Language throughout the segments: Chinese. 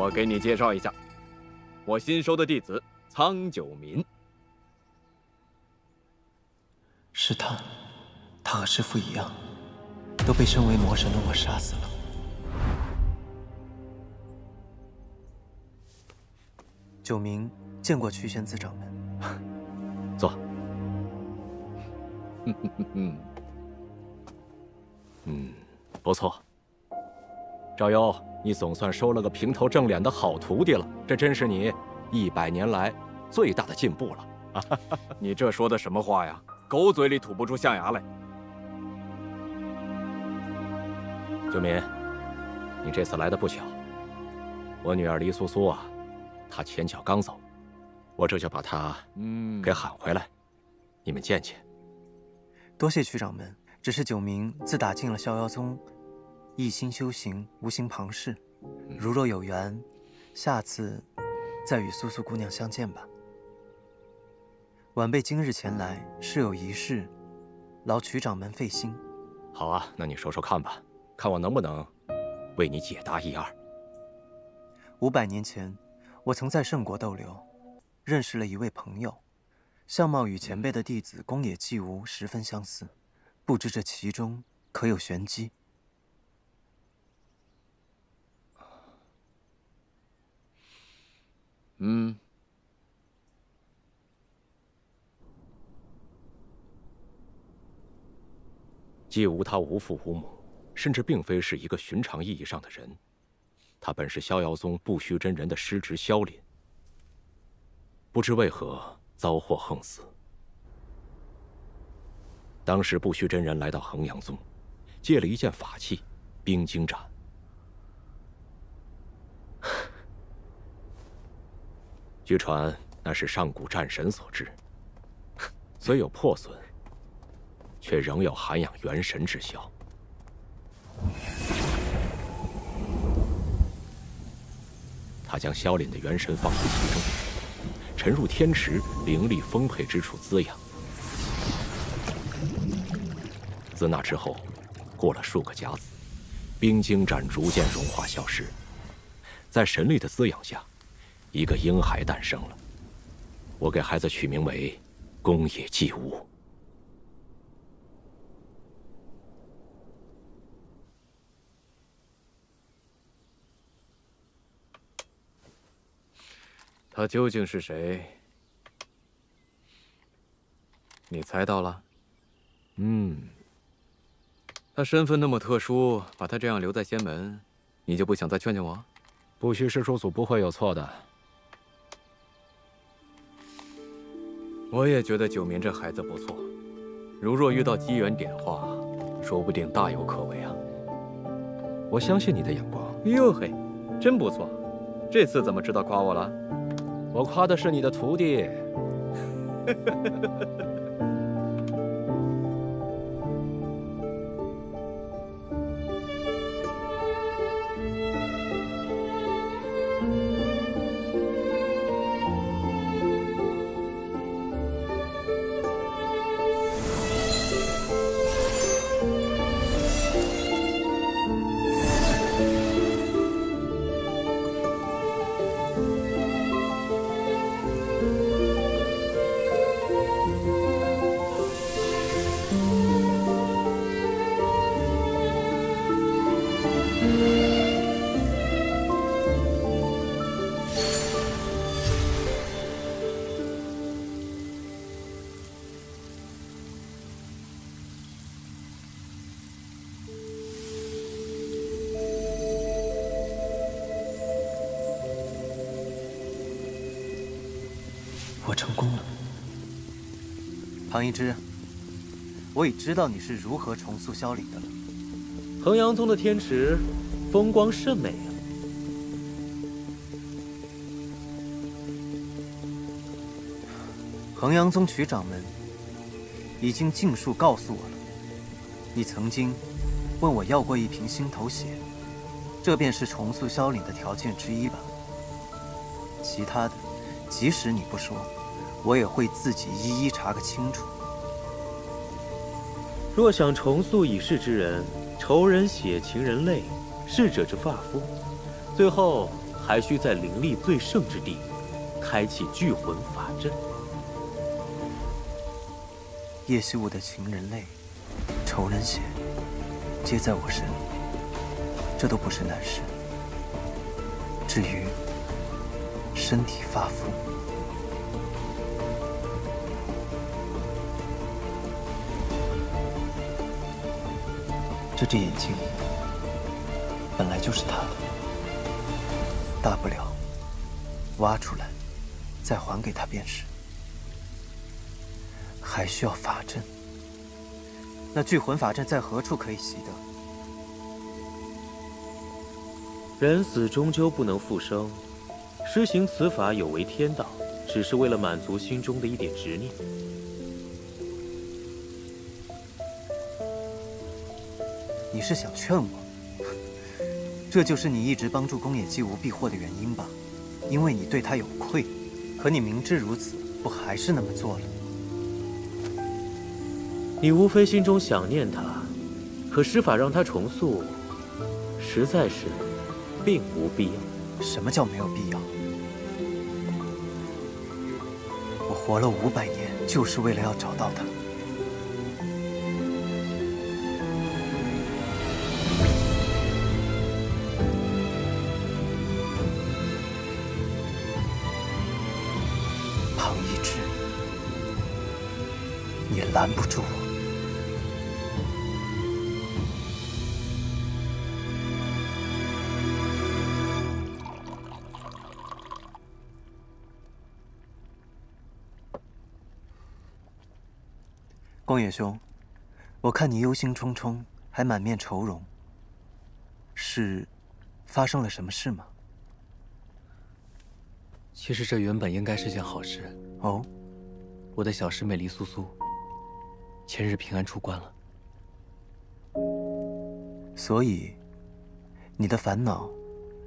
我给你介绍一下，我新收的弟子苍九民。是他，他和师父一样，都被身为魔神的我杀死了。九明见过曲仙子掌门。坐。不错。赵优，你总算收了个平头正脸的好徒弟了，这真是你100年来最大的进步了。你这说的什么话呀？狗嘴里吐不出象牙来。九民，你这次来的不巧，我女儿黎苏苏啊，她前脚刚走，我这就把她给喊回来，你们见见。多谢曲掌门，只是九明自打进了逍遥宗，一心修行，无心旁事。如若有缘，下次再与苏苏姑娘相见吧。晚辈今日前来是有一事，劳曲掌门费心。好啊，那你说说看吧，看我能不能为你解答一二。500年前，我曾在圣国逗留，认识了一位朋友，相貌与前辈的弟子宫野纪无十分相似，不知这其中可有玄机？纪无他无父无母，甚至并非是一个寻常意义上的人。他本是逍遥宗不虚真人的师侄萧凛，不知为何遭祸横死。当时不虚真人来到衡阳宗，借了一件法器——冰晶斩。据传那是上古战神所制，虽有破损，却仍有涵养元神之效。他将萧凛的元神放入其中，沉入天池灵力丰沛之处滋养。自那之后，过了数个甲子，冰晶斩逐渐融化消失。在神力的滋养下，一个婴孩诞生了。我给孩子取名为宫野纪无。他究竟是谁？你猜到了？他身份那么特殊，把他这样留在仙门，你就不想再劝劝我？不虚师叔祖不会有错的。我也觉得九民这孩子不错，如若遇到机缘点化，说不定大有可为啊。我相信你的眼光。哟嘿，真不错，这次怎么知道夸我了？我夸的是你的徒弟。我成功了，唐一之，我已知道你是如何重塑萧凛的了。衡阳宗的天池，风光甚美啊。衡阳宗曲掌门已经尽数告诉我了，你曾经问我要过一瓶心头血，这便是重塑萧凛的条件之一吧。其他的，即使你不说，我也会自己一一查个清楚。若想重塑已逝之人，仇人血，情人泪，逝者之发肤，最后还需在灵力最盛之地，开启聚魂法阵。叶惜武的情人泪、仇人血，皆在我身，这都不是难事。至于身体发肤，这只眼睛本来就是他的，大不了挖出来再还给他便是。还需要法阵，那聚魂法阵在何处可以习得？人死终究不能复生，施行此法有违天道，只是为了满足心中的一点执念。你是想劝我？这就是你一直帮助宫野纪无避祸的原因吧？因为你对他有愧，可你明知如此，不还是那么做了？你无非心中想念他，可施法让他重塑，实在是并无必要。什么叫没有必要？我活了500年，就是为了要找到他。庞一之，你拦不住我。宫野兄，我看你忧心忡忡，还满面愁容，是发生了什么事吗？其实这原本应该是件好事。哦，我的小师妹黎苏苏，前日平安出关了。所以，你的烦恼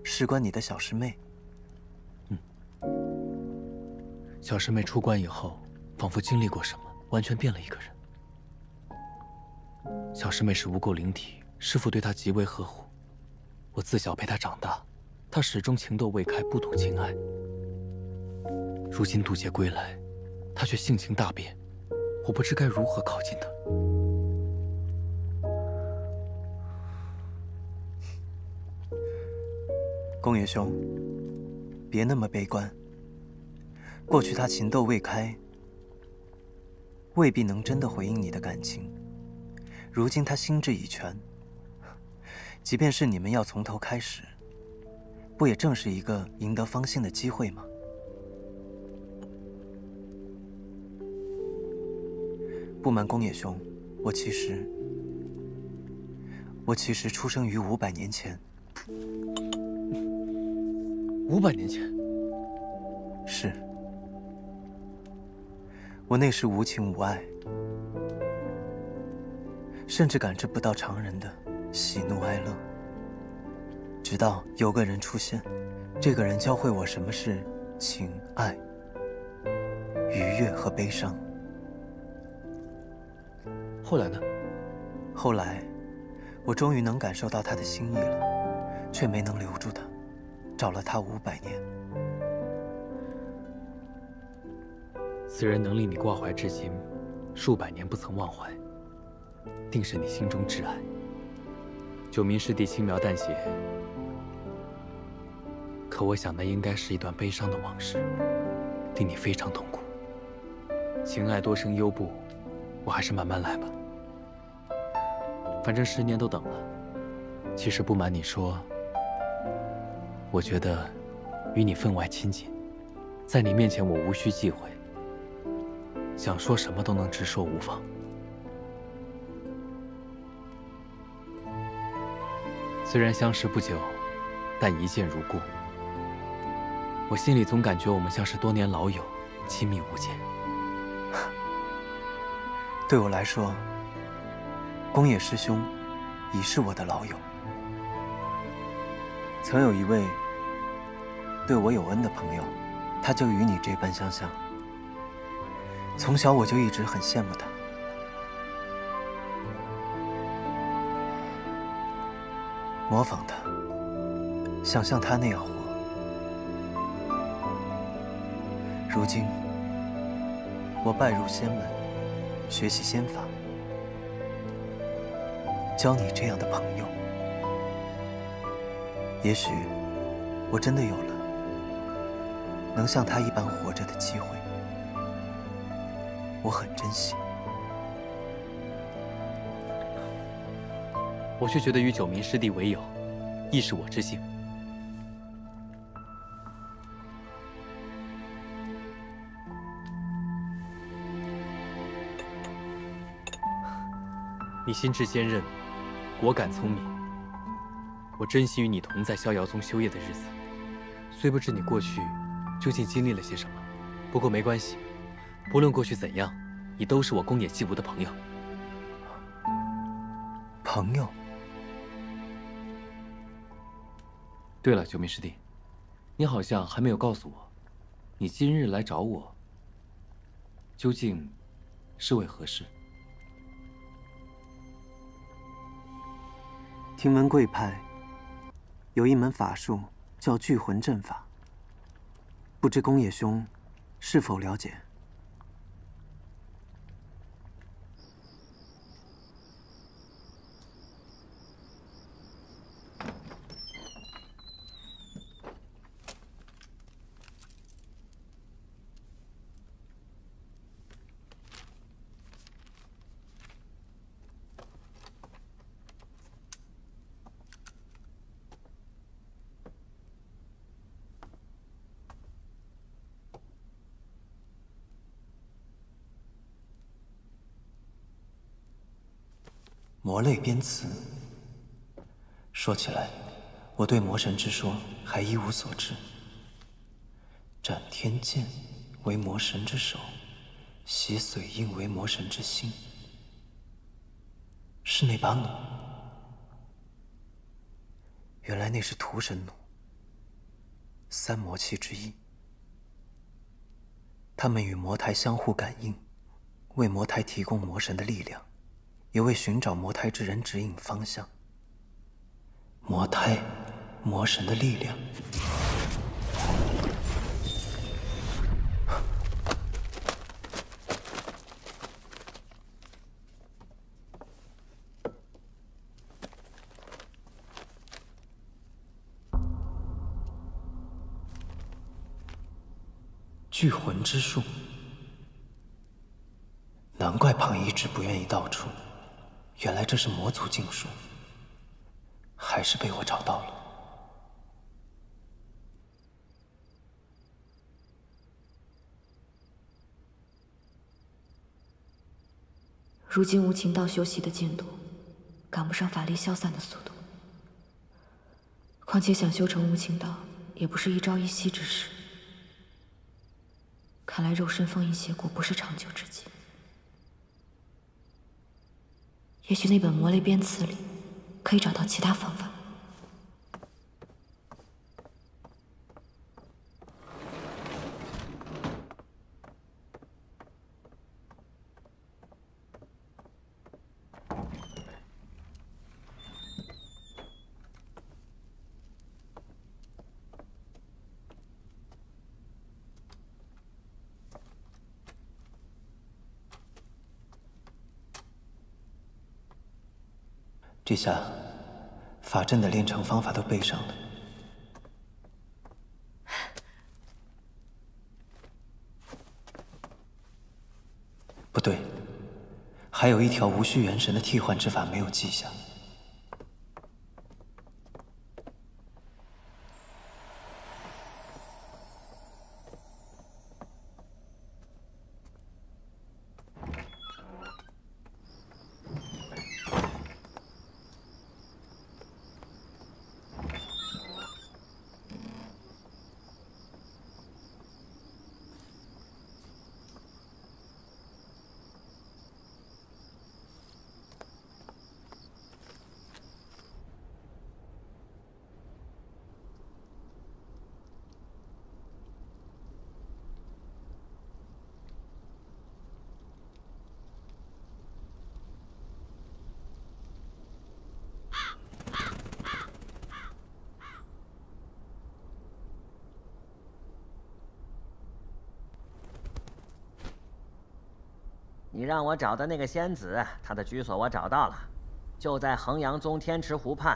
事关你的小师妹。小师妹出关以后，仿佛经历过什么，完全变了一个人。小师妹是无垢灵体，师父对她极为呵护。我自小陪她长大，她始终情窦未开，不懂情爱。如今渡劫归来，她却性情大变，我不知该如何靠近她。宫野兄，别那么悲观。过去她情窦未开，未必能真的回应你的感情。如今她心智已全，即便是你们要从头开始，不也正是一个赢得芳心的机会吗？不瞒宫野兄，我其实出生于500年前。500年前？是。我那时无情无爱，甚至感知不到常人的喜怒哀乐。直到有个人出现，这个人教会我什么是情爱、愉悦和悲伤。后来呢？后来，我终于能感受到他的心意了，却没能留住他，找了他500年。此人能令你挂怀至今，数百年不曾忘怀，定是你心中挚爱。九明师弟轻描淡写，可我想那应该是一段悲伤的往事，令你非常痛苦。情爱多生忧怖，我还是慢慢来吧。反正10年都等了。其实不瞒你说，我觉得与你分外亲近，在你面前我无需忌讳，想说什么都能直说无妨。虽然相识不久，但一见如故。我心里总感觉我们像是多年老友，亲密无间。对我来说，宫野师兄已是我的老友。曾有一位对我有恩的朋友，他就与你这般相像。从小我就一直很羡慕他。模仿他，想像他那样活，如今，我拜入仙门，学习仙法，交你这样的朋友，也许我真的有了能像他一般活着的机会。我很珍惜。我却觉得与九名师弟为友，亦是我之幸。你心智坚韧，果敢聪明，我珍惜与你同在逍遥宗修业的日子。虽不知你过去究竟经历了些什么，不过没关系，不论过去怎样，你都是我公冶西部的朋友。朋友。对了，九名师弟，你好像还没有告诉我，你今日来找我，究竟是为何事？听闻贵派有一门法术叫聚魂阵法，不知宫野兄是否了解？魔类编词。说起来，我对魔神之说还一无所知。斩天剑为魔神之手，洗髓印为魔神之心，是那把弩。原来那是屠神弩，三魔器之一。它们与魔胎相互感应，为魔胎提供魔神的力量，也为寻找魔胎之人指引方向。魔胎，魔神的力量。聚魂之术，难怪庞一直不愿意道出，原来这是魔族禁术，还是被我找到了。如今无情道修习的进度，赶不上法力消散的速度。况且想修成无情道，也不是一朝一夕之事。看来肉身封印邪果不是长久之计。也许那本魔类编词里可以找到其他方法。这下，法阵的炼成方法都背上了。不对，还有一条无需元神的替换之法没有记下。你让我找的那个仙子，她的居所我找到了，就在衡阳宗天池湖畔。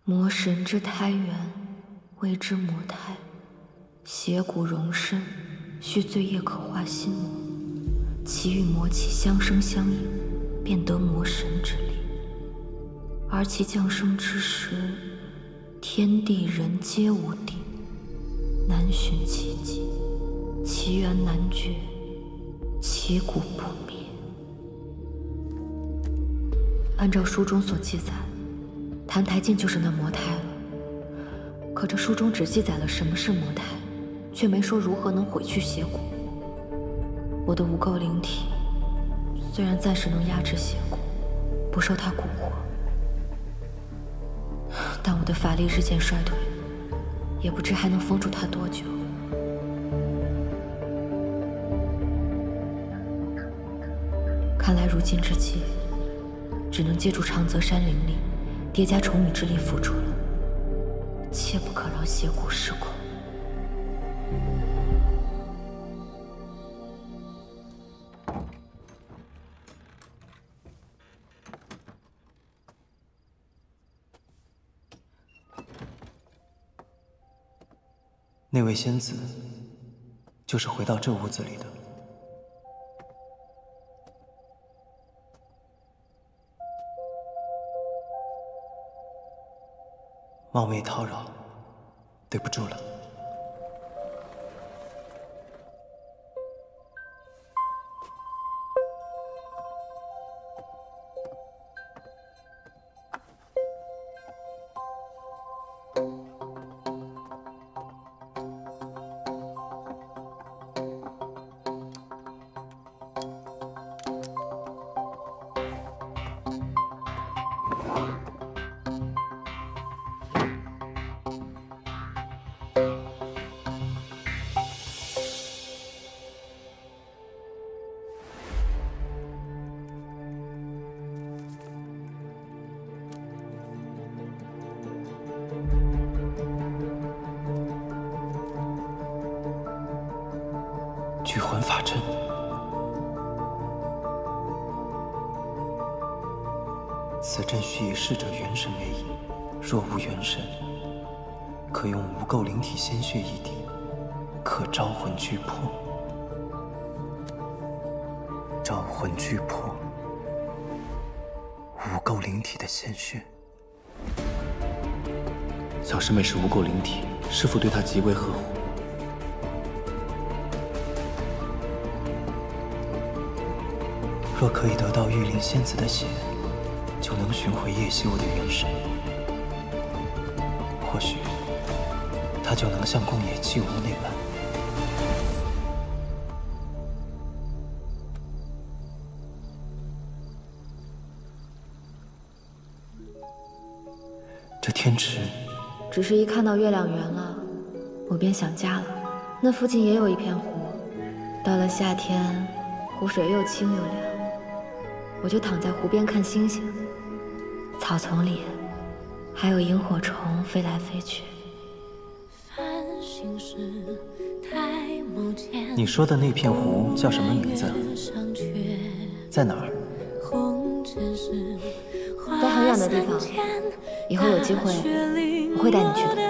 魔神之胎元，谓之魔胎。邪骨容身，须罪业可化心魔。其与魔气相生相应，便得魔神之力。而其降生之时，天地人皆无定，难寻其迹，其源难绝，其骨不灭。按照书中所记载，澹台烬就是那魔胎了。可这书中只记载了什么是魔胎，却没说如何能毁去邪骨。我的无垢灵体虽然暂时能压制邪骨，不受它蛊惑，但我的法力日渐衰退，也不知还能封住它多久。看来如今之计，只能借助长泽山灵力叠加重羽之力辅助了，切不可让邪骨失控。那位仙子，就是回到这屋子里的。冒昧叨扰，对不住了。聚魂法阵，此阵须以逝者元神为引，若无元神，可用无垢灵体鲜血一滴，可招魂聚魄。招魂聚魄，无垢灵体的鲜血。小师妹是无垢灵体，师父对她极为呵护。若可以得到玉灵仙子的血，就能寻回叶修的元神，或许他就能像宫野纪无那般。这天池，只是一看到月亮圆了，我便想家了。那附近也有一片湖，到了夏天，湖水又清又凉。我就躺在湖边看星星，草丛里还有萤火虫飞来飞去。你说的那片湖叫什么名字？在哪儿？在很远的地方，以后有机会我会带你去的。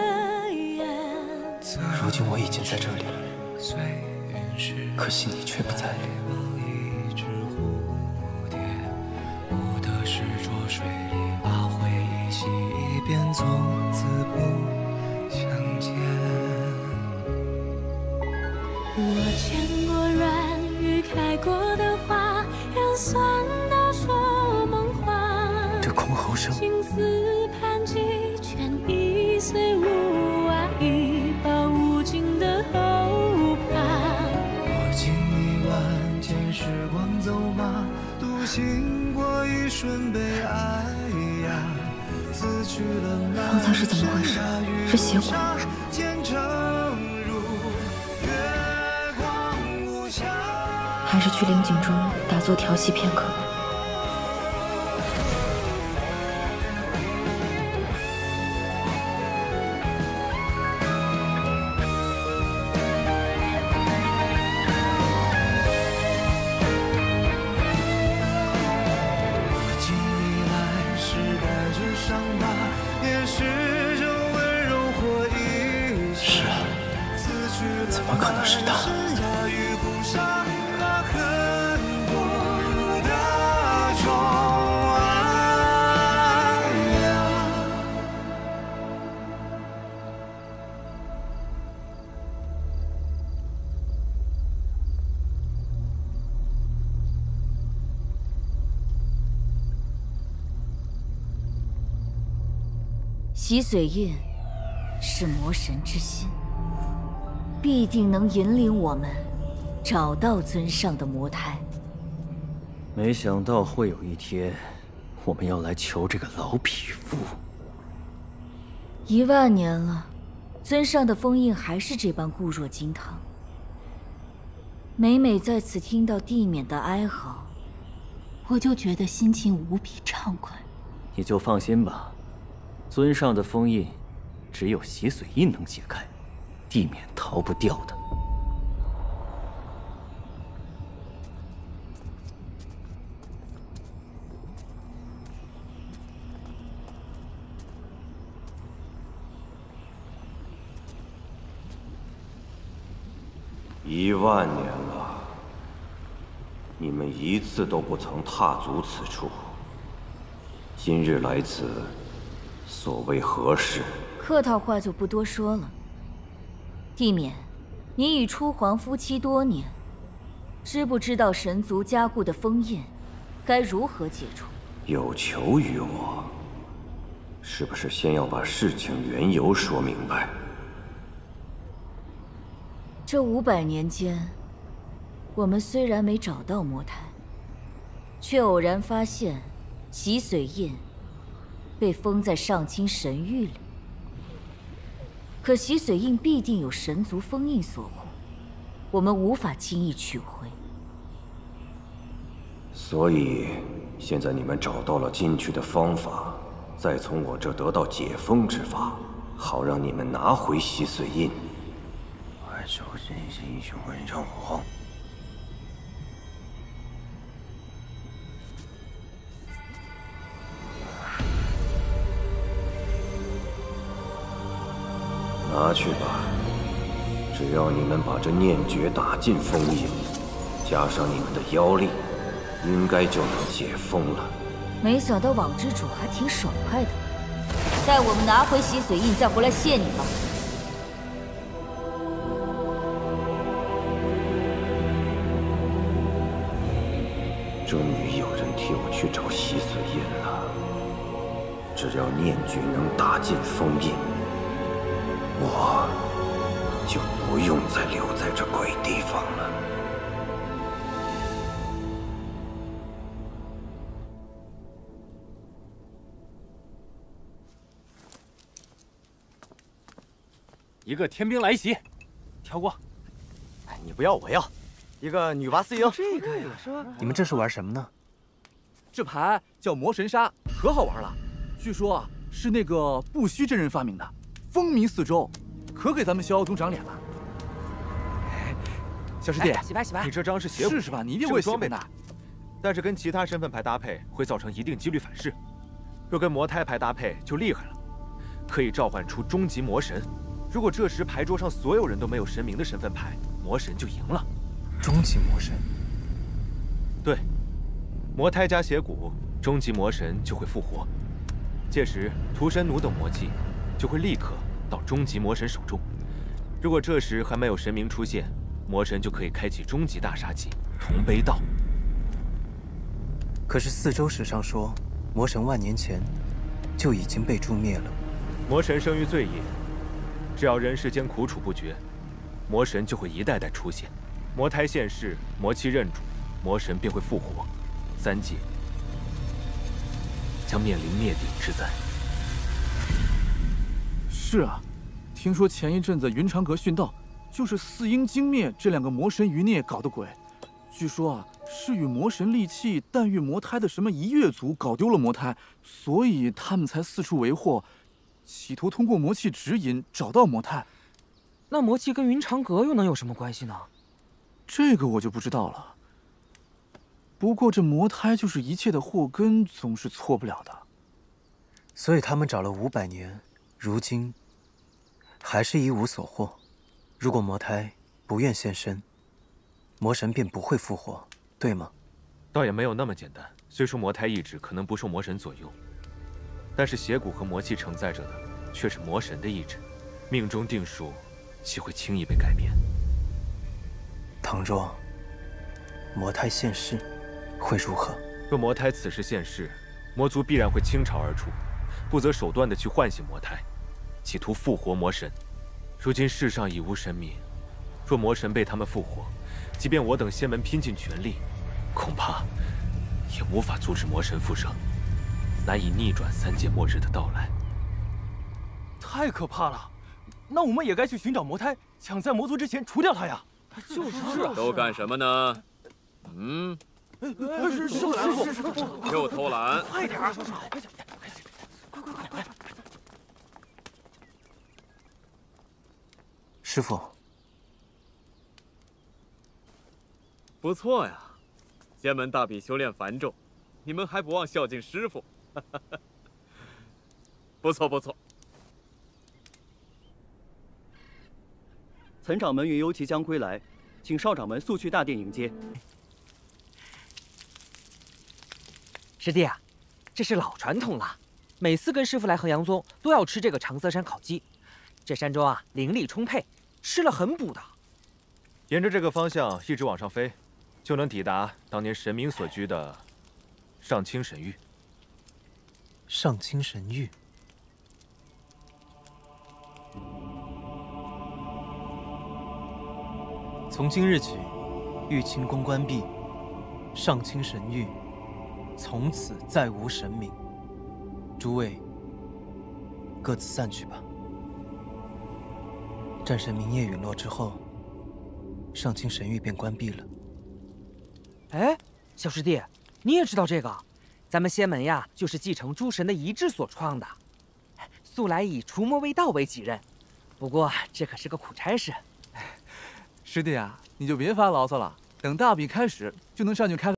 如今我已经在这里了，可惜你却不在。水里把回忆洗一遍，从此不相见。我见过软语开过的花，人酸到说梦话。这箜篌声，情丝盘踞，全已随无爱，一把无尽的后怕。我经历万千时光走马，独行过一瞬悲哀呀。方才是怎么回事？是邪骨？还是去灵井中打坐调息片刻？可能是他。洗髓印是魔神之心，必定能引领我们找到尊上的魔胎。没想到会有一天，我们要来求这个老匹夫。1万年了，尊上的封印还是这般固若金汤。每每在此听到地冕的哀嚎，我就觉得心情无比畅快。你就放心吧。尊上的封印，只有洗髓印能解开，地冕逃不掉的。1万年了，你们一次都不曾踏足此处。今日来此，所谓何事？客套话就不多说了。地冕，你与初皇夫妻多年，知不知道神族加固的封印该如何解除？有求于我，是不是先要把事情缘由说明白？这500年间，我们虽然没找到魔胎，却偶然发现洗髓印被封在上清神域里。可洗髓印必定有神族封印所护，我们无法轻易取回。所以，现在你们找到了进去的方法，再从我这得到解封之法，好让你们拿回洗髓印。手心心雄文正火。拿去吧，只要你们把这念诀打进封印，加上你们的妖力，应该就能解封了。没想到网之主还挺爽快的，待我们拿回洗髓印再回来谢你吧。终于有人替我去找洗髓印了。只要念诀能打进封印，我就不用再留在这鬼地方了。一个天兵来袭，跳过。哎，你不要，我要。一个女娲4营。这个呀，你们这是玩什么呢？这牌叫魔神杀，可好玩了。据说啊，是那个不虚真人发明的，风靡四周，可给咱们逍遥宗长脸了。小师弟，洗牌洗牌，你这张是邪是吧？你一定会喜欢的。但是跟其他身份牌搭配会造成一定几率反噬，若跟魔胎牌搭配就厉害了，可以召唤出终极魔神。如果这时牌桌上所有人都没有神明的身份牌，魔神就赢了。终极魔神。对，魔胎加血骨，终极魔神就会复活。届时屠神弩等魔技就会立刻到终极魔神手中。如果这时还没有神明出现，魔神就可以开启终极大杀技铜杯道。可是四周史上说，魔神万年前就已经被诛灭了。魔神生于罪业，只要人世间苦楚不绝，魔神就会一代代出现。魔胎现世，魔气认主，魔神便会复活。3界将面临灭顶之灾。是啊，听说前一阵子云长阁殉道，就是4鹰惊灭这2个魔神余孽搞的鬼。据说啊，是与魔神利器诞育魔胎的什么一月族搞丢了魔胎，所以他们才四处为祸，企图通过魔气指引找到魔胎。那魔气跟云长阁又能有什么关系呢？这个我就不知道了。不过这魔胎就是一切的祸根，总是错不了的。所以他们找了500年，如今还是一无所获。如果魔胎不愿现身，魔神便不会复活，对吗？倒也没有那么简单。虽说魔胎意志可能不受魔神左右，但是邪骨和魔气承载着的却是魔神的意志，命中定数岂会轻易被改变？倘若魔胎现世，会如何？若魔胎此时现世，魔族必然会倾巢而出，不择手段地去唤醒魔胎，企图复活魔神。如今世上已无神明，若魔神被他们复活，即便我等仙门拼尽全力，恐怕也无法阻止魔神复生，难以逆转3界末日的到来。太可怕了！那我们也该去寻找魔胎，抢在魔族之前除掉他呀！就是都干什么呢？师傅，又偷懒！快点！快！师傅，不错呀，仙门大比修炼繁重，你们还不忘孝敬师傅。不错。岑掌门云游即将归来，请少掌门速去大殿迎接。师弟啊，这是老传统了，每次跟师傅来衡阳宗都要吃这个长色山烤鸡。这山中啊，灵力充沛，吃了很补的。沿着这个方向一直往上飞，就能抵达当年神明所居的上清神域。上清神域。从今日起，玉清宫关闭，上清神域从此再无神明。诸位各自散去吧。战神明夜陨落之后，上清神域便关闭了。哎，小师弟，你也知道这个？咱们仙门呀，就是继承诸神的遗志所创的，素来以除魔卫道为己任。不过这可是个苦差事。师弟啊，你就别发牢骚了，等大比开始就能上去开。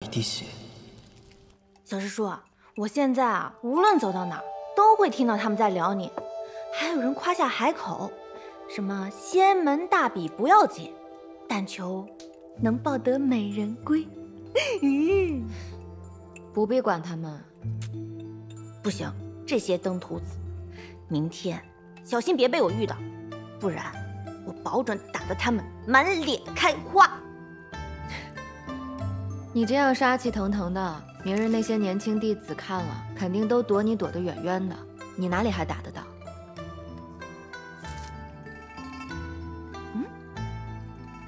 一滴血。小师叔，我现在啊，无论走到哪儿，都会听到他们在聊你，还有人夸下海口，什么仙门大比不要紧，但求能抱得美人归。不必管他们。不行，这些登徒子，明天小心别被我遇到，不然我保准打得他们满脸开花。你这样杀气腾腾的，明日那些年轻弟子看了，肯定都躲你躲得远远的，你哪里还打得到？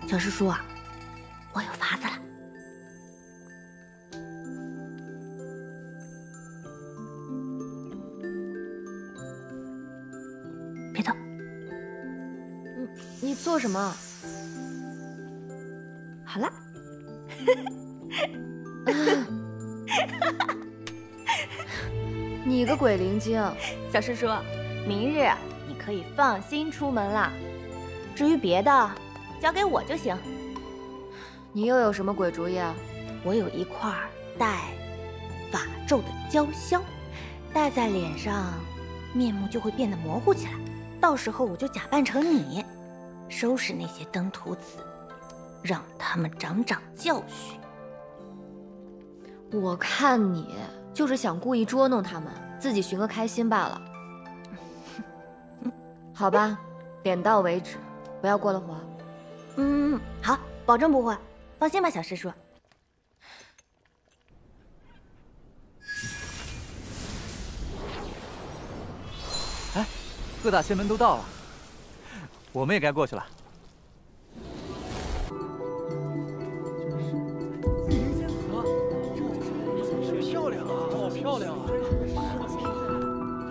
小师叔啊，我有法子了。别动。你做什么？好了。你个鬼灵精！小师叔，明日你可以放心出门了。至于别的，交给我就行。你又有什么鬼主意啊？我有一块带法咒的胶香，戴在脸上，面目就会变得模糊起来。到时候我就假扮成你，收拾那些登徒子，让他们长长教训。我看你就是想故意捉弄他们，自己寻个开心罢了。好吧，点到为止，不要过了火。好，保证不会。放心吧，小师叔。哎，各大仙门都到了，我们也该过去了。漂亮啊，好漂亮啊！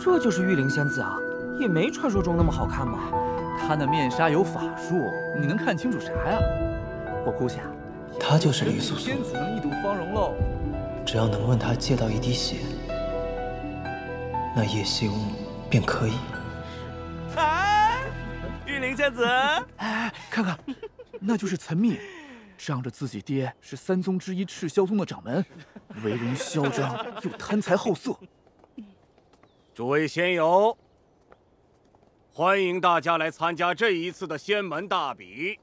这就是玉灵仙子啊，也没传说中那么好看吧？她那面纱有法术，你能看清楚啥呀？我估计啊，她就是李素素。仙子能一睹芳容喽。只要能问她借到一滴血，那叶西翁便可以。哎，玉灵仙子，哎，看看，那就是岑密，仗着自己爹是三宗之一赤霄宗的掌门，为人嚣张又贪财好色。诸位仙友，欢迎大家来参加这一次的仙门大比。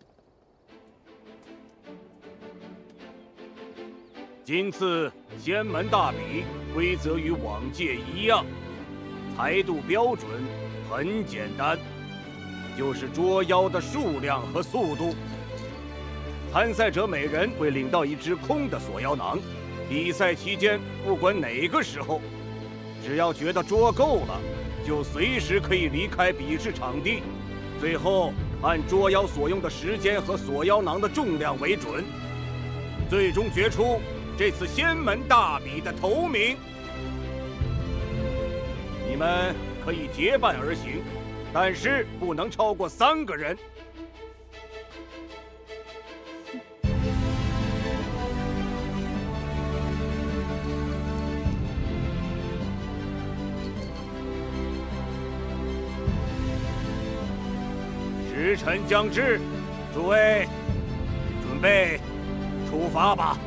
今次仙门大比规则与往届一样，裁度标准很简单，就是捉妖的数量和速度。参赛者每人会领到一只空的锁妖囊，比赛期间不管哪个时候，只要觉得捉够了，就随时可以离开比试场地。最后按捉妖所用的时间和锁妖囊的重量为准，最终决出这次仙门大比的头名。你们可以结伴而行，但是不能超过3个人。时辰将至，诸位准备出发吧。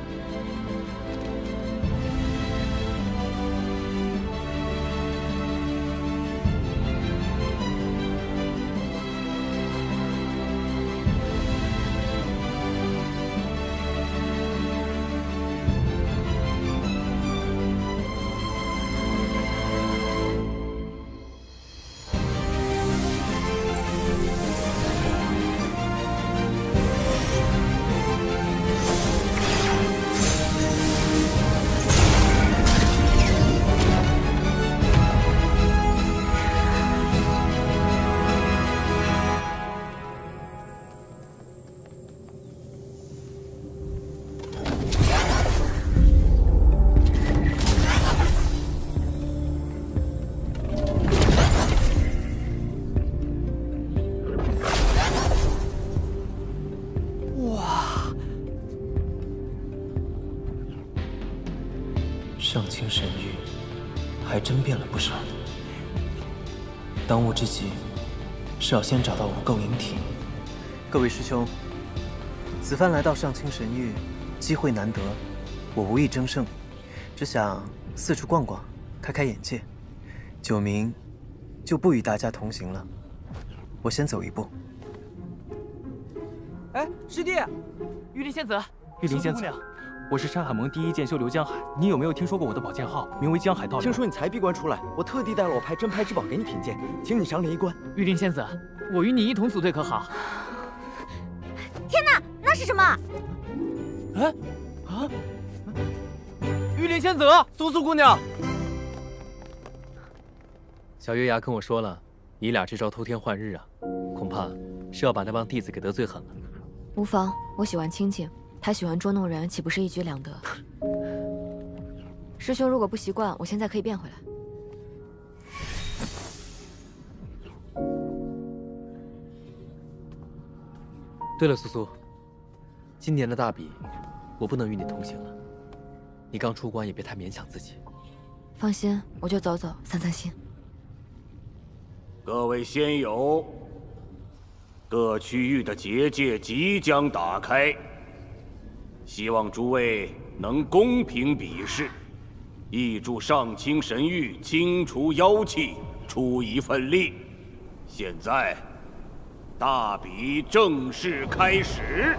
上清神域还真变了不少。当务之急是要先找到无垢灵体。各位师兄，此番来到上清神域，机会难得，我无意争胜，只想四处逛逛，开开眼界。九明就不与大家同行了，我先走一步。哎，师弟，玉灵仙子，玉灵仙子，我是山海盟第一剑修刘江海，你有没有听说过我的宝剑号名为江海道流？听说你才闭关出来，我特地带了我派真牌之宝给你品鉴，请你赏脸一关。玉灵仙子，我与你一同组队可好？天哪，那是什么？哎，啊！玉灵仙子，苏苏姑娘。小月牙跟我说了，你俩这招偷天换日啊，恐怕是要把那帮弟子给得罪狠了。无妨，我喜欢清静。他喜欢捉弄人，岂不是一举两得？师兄如果不习惯，我现在可以变回来。对了，苏苏，今年的大比，我不能与你同行了。你刚出关，也别太勉强自己。放心，我就走走，散散心。各位仙友，各区域的结界即将打开。希望诸位能公平比试，挹注上清神域，清除妖气，出一份力。现在，大比正式开始。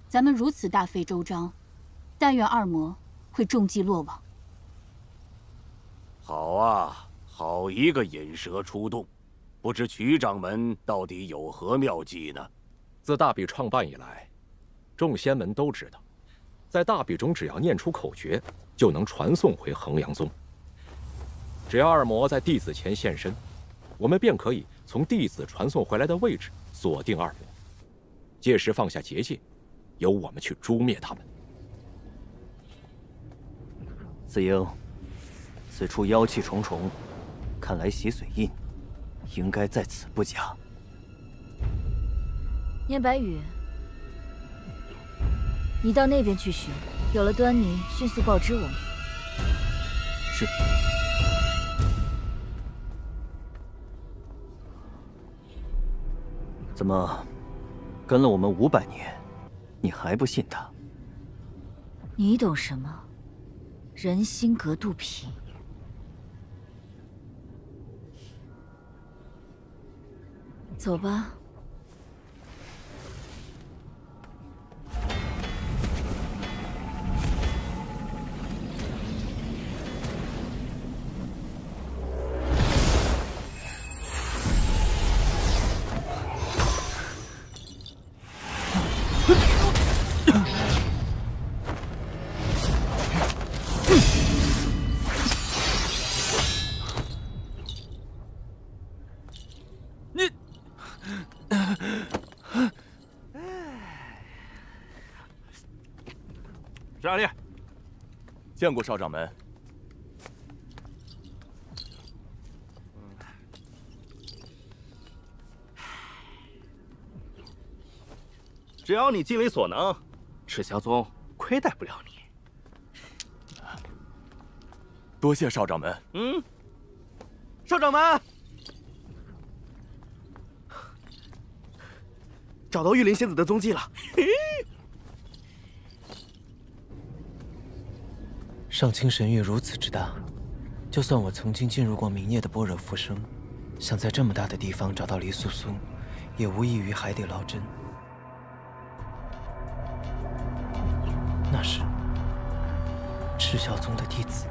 咱们如此大费周章，但愿二魔会中计落网。好啊，好一个引蛇出洞！不知曲掌门到底有何妙计呢？自大比创办以来，众仙门都知道，在大比中只要念出口诀，就能传送回衡阳宗。只要二魔在弟子前现身，我们便可以从弟子传送回来的位置锁定二魔，届时放下结界，由我们去诛灭他们。子英，此处妖气重重，看来洗髓印应该在此不假。念白羽，你到那边去寻，有了端倪，迅速报知我们。是。怎么，跟了我们500年，你还不信他？你懂什么？人心隔肚皮。走吧。是阿烈，见过少掌门。只要你尽力所能，赤霄宗亏待不了你。多谢少掌门。少掌门，找到玉灵仙子的踪迹了。上清神域如此之大，就算我曾经进入过冥界的般若浮生，想在这么大的地方找到黎素素，也无异于海底捞针。那是赤霄宗的弟子。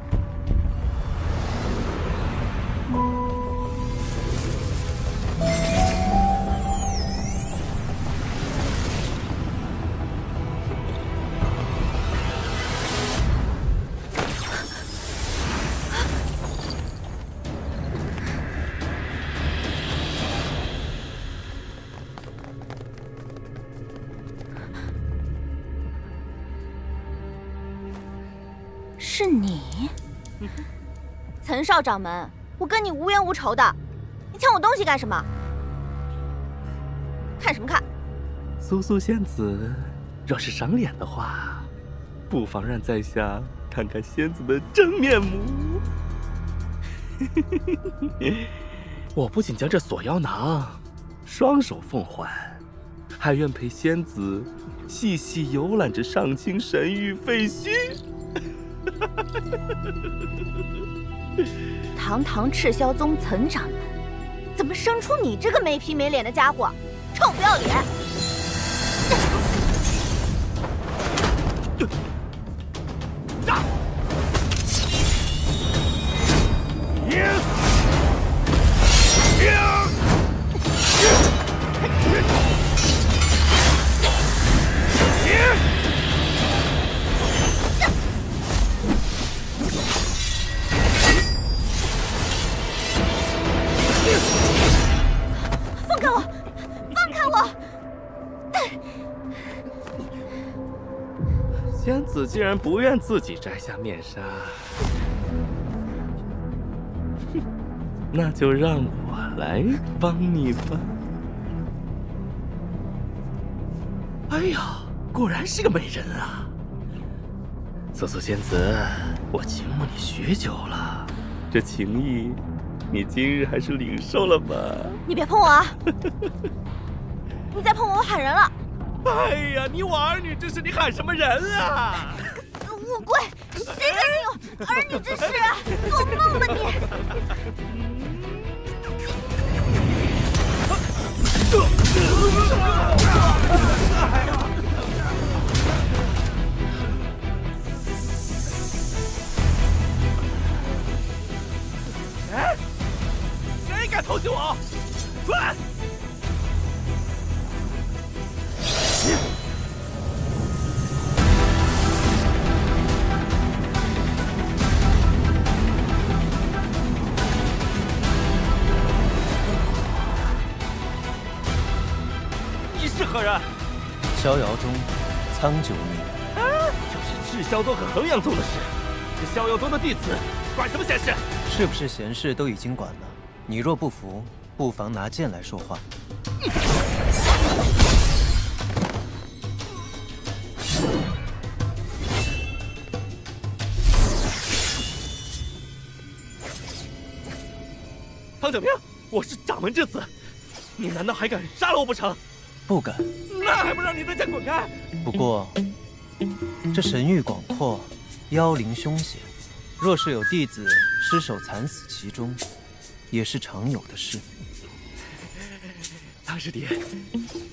是你，岑少掌门，我跟你无冤无仇的，你抢我东西干什么？看什么看？苏苏仙子，若是赏脸的话，不妨让在下看看仙子的真面目。我不仅将这锁妖囊双手奉还，还愿陪仙子细细游览着上清神域废墟。堂堂赤霄宗岑掌门，怎么生出你这个没皮没脸的家伙？臭不要脸！放开我！放开我！仙子既然不愿自己摘下面纱，那就让我来帮你吧。哎呀，果然是个美人啊！苏苏仙子，我倾慕你许久了，这情谊，你今日还是领受了吧？你别碰我啊！你再碰我，我喊人了！哎呀，你我儿女之事，你喊什么人啊？死乌龟！谁跟你有儿女之事啊？做梦吧你！快！你是何人？逍遥宗苍九明。这是赤霄宗和衡阳宗的事，是逍遥宗的弟子，管什么闲事？是不是闲事都已经管了？你若不服，不妨拿剑来说话。苍九明，我是掌门之子，你难道还敢杀了我不成？不敢。那还不让你的剑滚开？不过，这神域广阔，妖灵凶险，若是有弟子失手惨死其中，也是常有的事。苍师弟，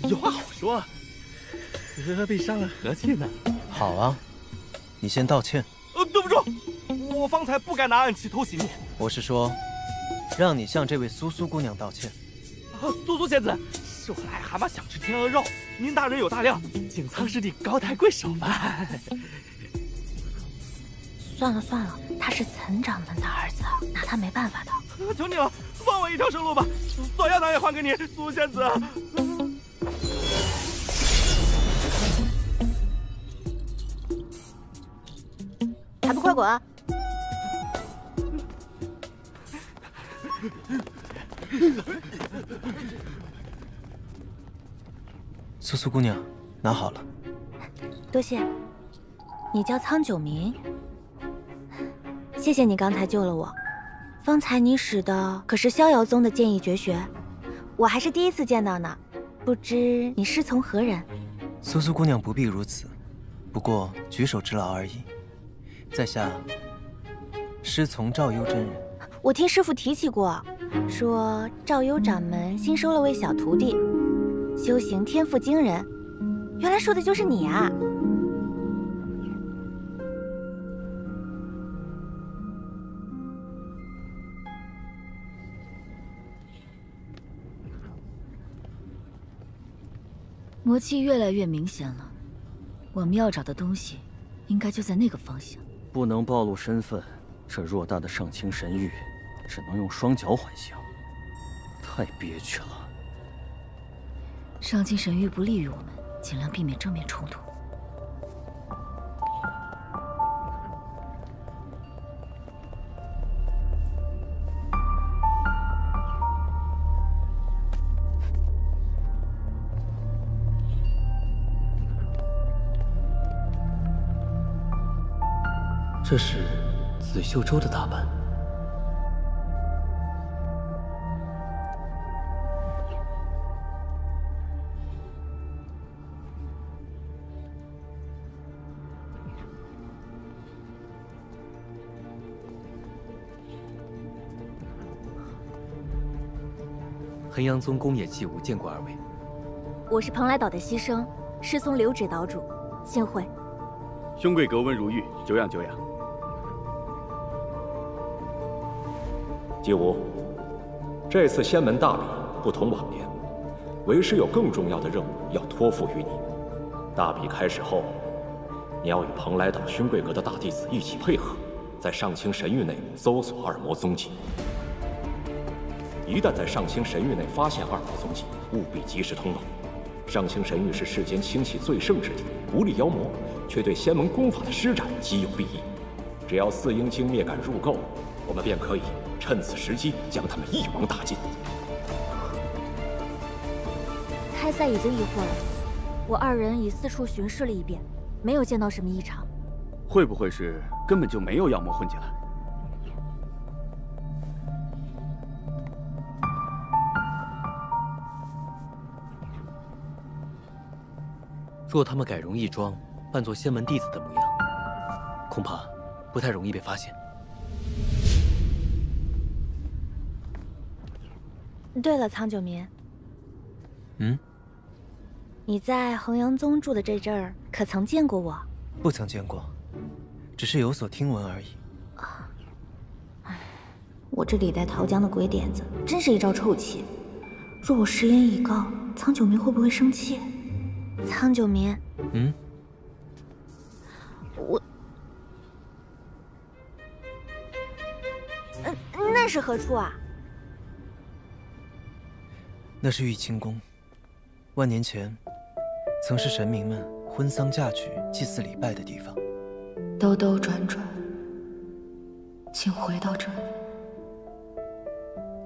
有话好说，何必伤了和气呢？好啊，你先道歉。对不住，我方才不该拿暗器偷袭你。我是说，让你向这位苏苏姑娘道歉。苏苏仙子，是我癞蛤蟆想吃天鹅肉，您大人有大量，请苍师弟高抬贵手吧。算了算了，他是岑掌门的儿子，拿他没办法的。求你了，放我一条生路吧，锁妖囊也还给你，苏仙子。还不快滚！苏苏姑娘，拿好了。多谢。你叫苍九明，谢谢你刚才救了我。方才你使的可是逍遥宗的剑意绝学，我还是第一次见到呢。不知你师从何人？苏苏姑娘不必如此，不过举手之劳而已。在下师从赵幽真人。我听师父提起过，说赵幽掌门新收了位小徒弟，修行天赋惊人。原来说的就是你啊！魔气越来越明显了，我们要找的东西，应该就在那个方向。不能暴露身份，这偌大的上清神域，只能用双脚还行，太憋屈了。上清神域不利于我们，尽量避免正面冲突。这是紫袖州的打扮。衡阳宗宫野纪武见过二位。我是蓬莱岛的西生，师从刘芷岛主，幸会。兄贵格温如玉，久仰久仰。纪武，这次仙门大比不同往年，为师有更重要的任务要托付于你。大比开始后，你要与蓬莱岛勋贵阁的大弟子一起配合，在上清神域内搜索二魔踪迹。一旦在上清神域内发现二魔踪迹，务必及时通报。上清神域是世间清气最盛之地，不利妖魔，却对仙门功法的施展极有裨益。只要四阴经灭感入够，我们便可以趁此时机将他们一网打尽。开赛已经一会了，我二人已四处巡视了一遍，没有见到什么异常。会不会是根本就没有妖魔混进来？若他们改容易装，扮作仙门弟子的模样，恐怕不太容易被发现。对了，苍九明，你在衡阳宗住的这阵儿，可曾见过我？不曾见过，只是有所听闻而已。我这李代桃僵的鬼点子，真是一招臭气。若我食言以告，苍九明会不会生气？苍九明，那是何处啊？那是玉清宫，万年前曾是神明们婚丧嫁娶、祭祀礼拜的地方。兜兜转转，请回到这里。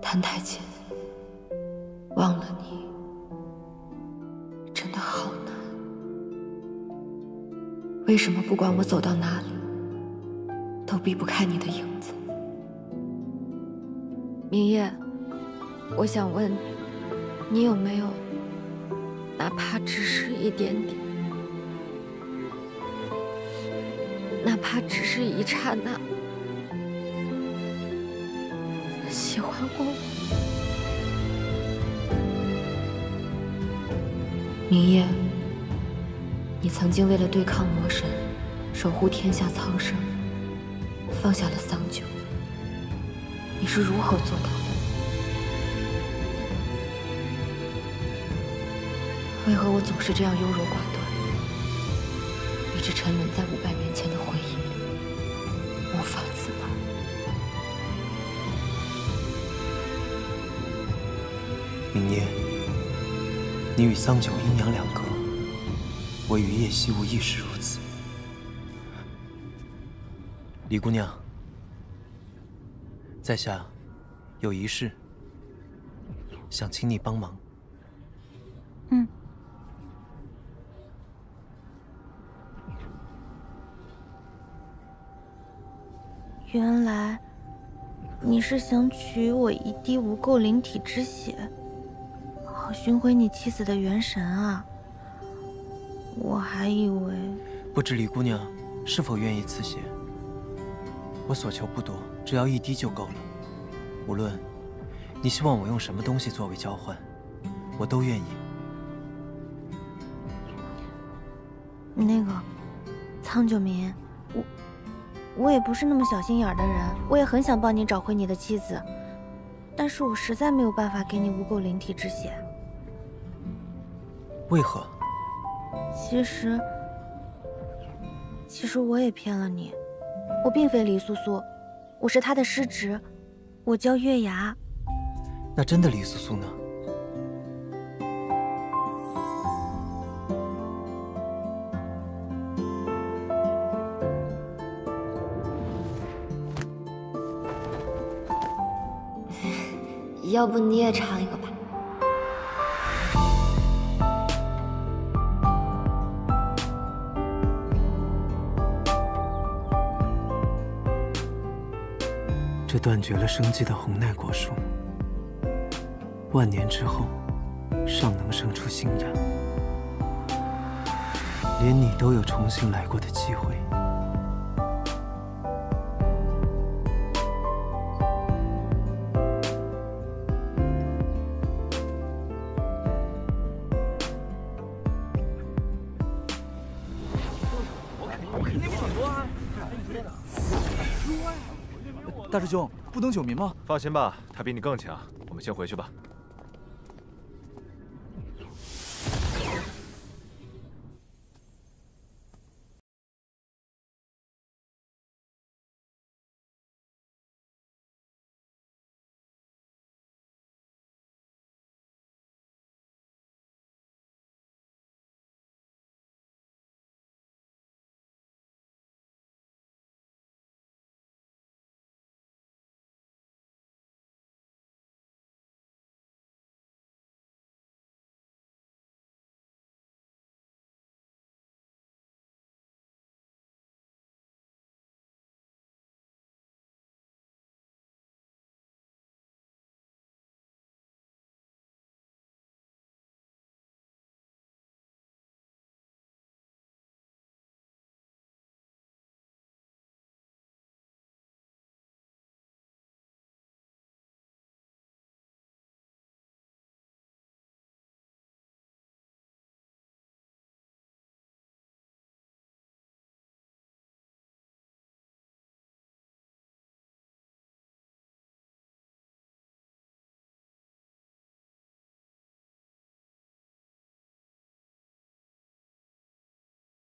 谭太监，忘了你真的好难。为什么不管我走到哪里，都避不开你的影子？明夜，我想问你，你有没有哪怕只是一点点，哪怕只是一刹那，喜欢过我？明夜，你曾经为了对抗魔神，守护天下苍生，放下了桑酒，你是如何做到的？为何我总是这样优柔寡断，一直沉沦在500年前的回忆里，无法自拔？明夜，你与桑九阴阳两隔，我与叶夕雾亦是如此。李姑娘，在下有一事想请你帮忙。原来你是想取我一滴无垢灵体之血，好寻回你妻子的元神啊！我还以为……不知李姑娘是否愿意赐血？我所求不多，只要1滴就够了。无论你希望我用什么东西作为交换，我都愿意。那个，苍九明，我也不是那么小心眼的人，我也很想帮你找回你的妻子，但是我实在没有办法给你无垢灵体之血。为何？其实我也骗了你，我并非李素素，我是她的师侄，我叫月牙。那真的李素素呢？要不你也尝一个吧。这断绝了生机的红奈果树，万年之后，尚能生出新芽。连你都有重新来过的机会。大师兄，不等九民吗？放心吧，他比你更强。我们先回去吧。